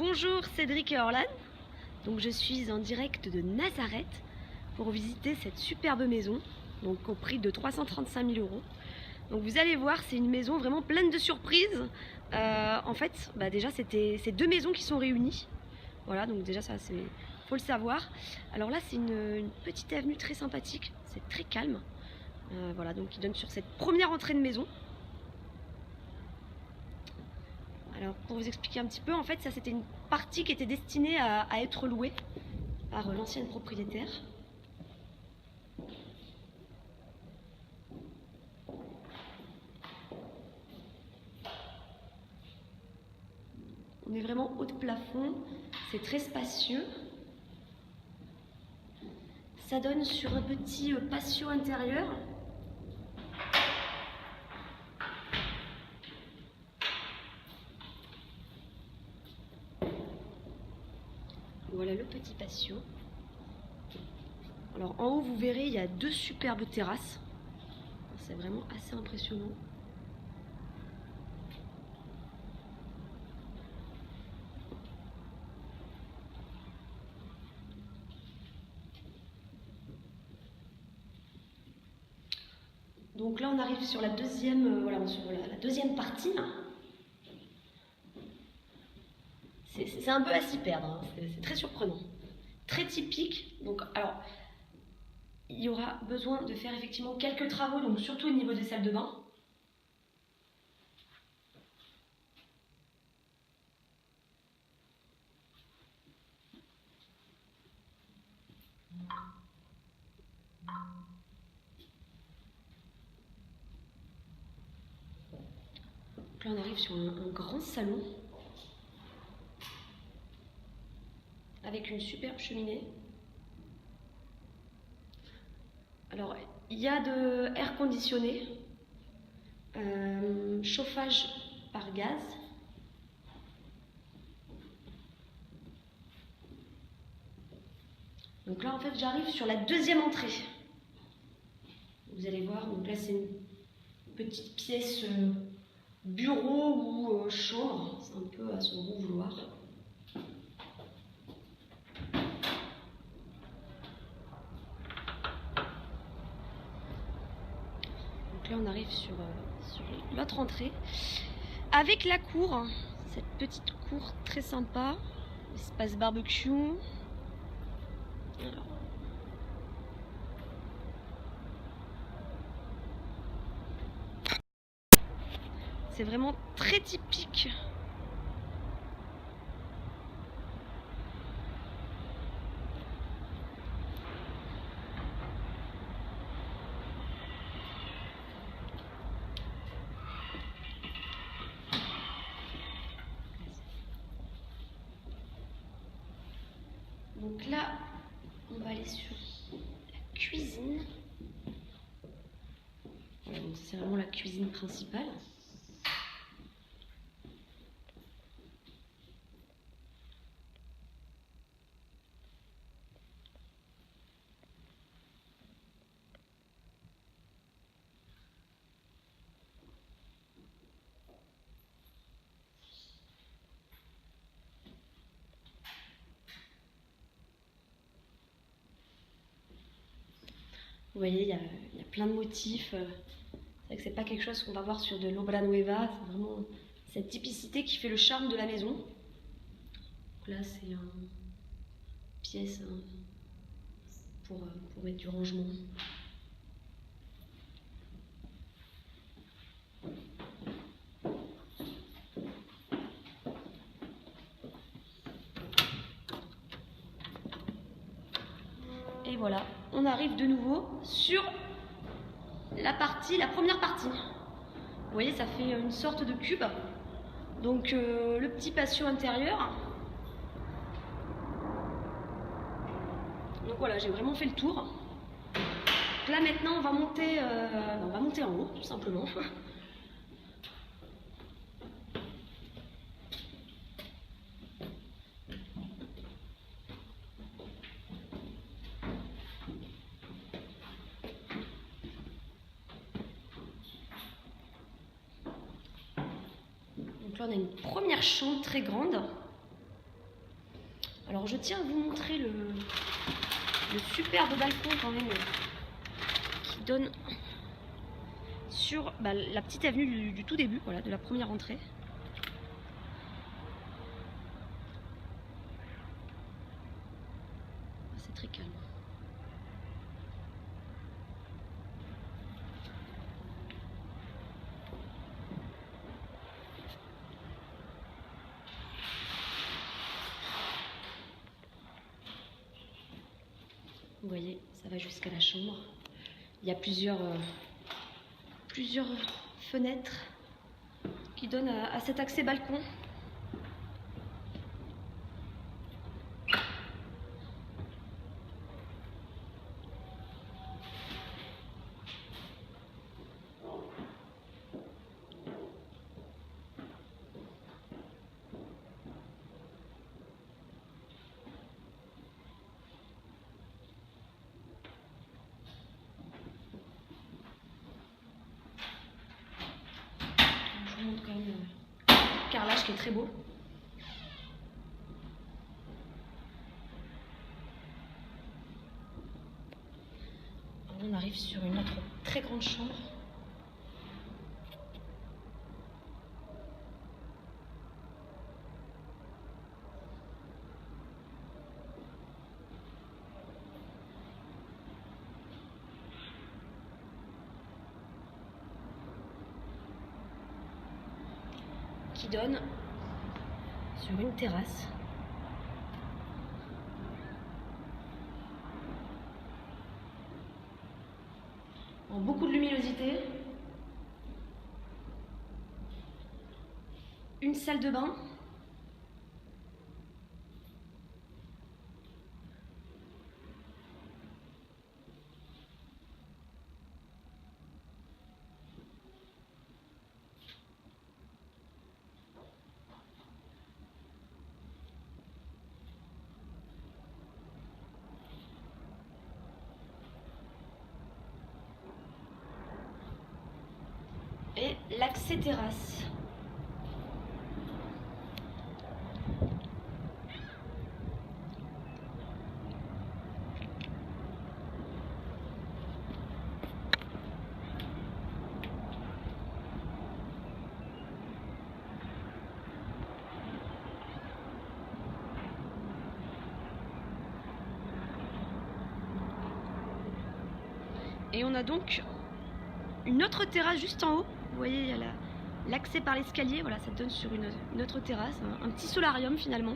Bonjour Cédric et Orlan, donc je suis en direct de Nazareth pour visiter cette superbe maison, donc au prix de 335 000 €. Donc vous allez voir, c'est une maison vraiment pleine de surprises. En fait, déjà c'est deux maisons qui sont réunies. Voilà, donc déjà ça c'est faut le savoir. Alors là c'est une petite avenue très sympathique, c'est très calme. Voilà, donc qui donne sur cette première entrée de maison. Alors pour vous expliquer un petit peu, en fait ça c'était une partie qui était destinée à être louée par l'ancienne propriétaire. On est vraiment haut de plafond, c'est très spacieux. Ça donne sur un petit patio intérieur. Voilà le petit patio. Alors en haut vous verrez il y a deux superbes terrasses. C'est vraiment assez impressionnant. Donc là on arrive sur la deuxième, la deuxième partie. C'est un peu à s'y perdre, hein. C'est très surprenant, très typique. Donc alors il y aura besoin de faire effectivement quelques travaux, donc surtout au niveau des salles de bain. Donc là on arrive sur un grand salon avec une superbe cheminée. Alors il y a de air conditionné, chauffage par gaz. Donc là en fait j'arrive sur la deuxième entrée. Vous allez voir, donc là c'est une petite pièce bureau ou chambre, c'est un peu à son bon vouloir. Donc là on arrive sur l'autre entrée avec la cour, cette petite cour très sympa, espace barbecue. Alors, c'est vraiment très typique. Donc là, on va aller sur la cuisine. Voilà, donc c'est vraiment la cuisine principale. Vous voyez, il y a plein de motifs. C'est vrai que c'est pas quelque chose qu'on va voir sur de l'obra nueva. C'est vraiment cette typicité qui fait le charme de la maison. Donc là, c'est une pièce pour mettre du rangement. Et voilà, on arrive de nouveau sur la première partie. Vous voyez, ça fait une sorte de cube. Donc le petit patio intérieur. Donc voilà, j'ai vraiment fait le tour. Donc là maintenant, on va monter en haut, tout simplement. Donc là, on a une première chambre très grande. Alors je tiens à vous montrer le superbe balcon quand même qui donne sur la petite avenue du tout début, voilà, de la première entrée. C'est très calme. Vous voyez, ça va jusqu'à la chambre. Il y a plusieurs fenêtres qui donnent à cet accès balcon. Je vous montre quand même le carrelage qui est très beau. On arrive sur une autre très grande chambre. Qui donne sur une terrasse. Beaucoup de luminosité. Une salle de bain. Et l'accès terrasse. Et on a donc une autre terrasse juste en haut. Vous voyez, il y a l'accès par l'escalier. Voilà, ça donne sur une autre terrasse. Un petit solarium finalement.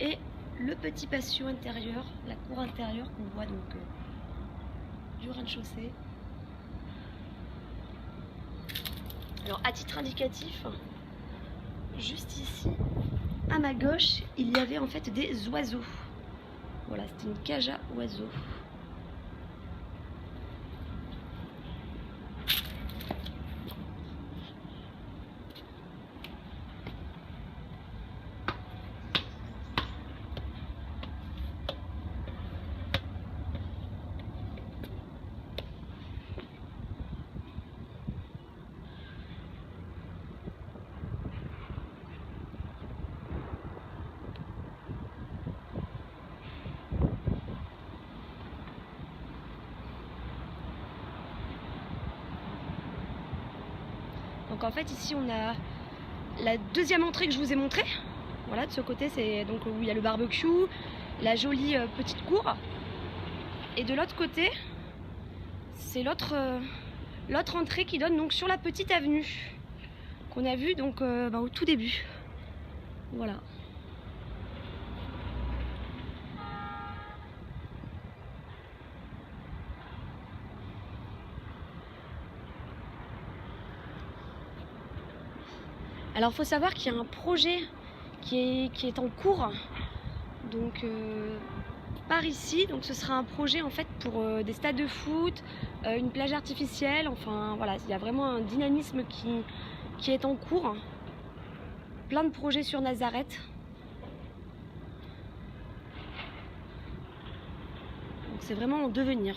Et le petit patio intérieur, la cour intérieure qu'on voit donc du rez-de-chaussée. Alors à titre indicatif, juste ici, à ma gauche, il y avait en fait des oiseaux. Voilà, c'était une cage à oiseaux. Donc en fait ici on a la deuxième entrée que je vous ai montrée. Voilà, de ce côté c'est donc où il y a le barbecue, la jolie petite cour. Et de l'autre côté, c'est l'autre entrée qui donne donc sur la petite avenue qu'on a vue donc au tout début. Voilà. Alors il faut savoir qu'il y a un projet qui est en cours, donc par ici, donc ce sera un projet en fait pour des stades de foot, une plage artificielle, enfin voilà, il y a vraiment un dynamisme qui est en cours, plein de projets sur Nazareth. Donc c'est vraiment en devenir.